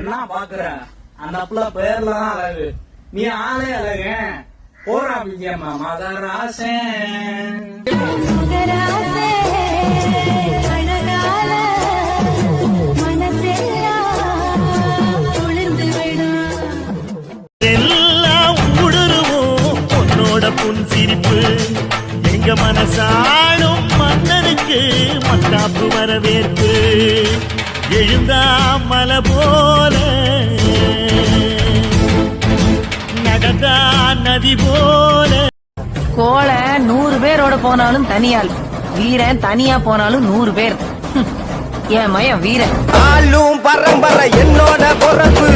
என்ன பாக்குற? அந்த புள்ள பேர்ல தான் அழகு, நீ ஆளே அழகு. போறா பிஜியம்மா மகராசன். எல்லாம் ஊடுருவோம் உன்னோட புன் சிரிப்பு. எங்க மனசாளும் மன்னனுக்கு மத்தாப்பு வரவேற்பு. எழுந்தா மலை போல நடந்தா நதி போல. கோலை 100 பேரோட போனாலும் தனியாள், வீரன் தனியா போனாலும் 100 பேர். என் மயம் வீரன். ஆளும் பரம்பரை என்னோட பொறப்பு.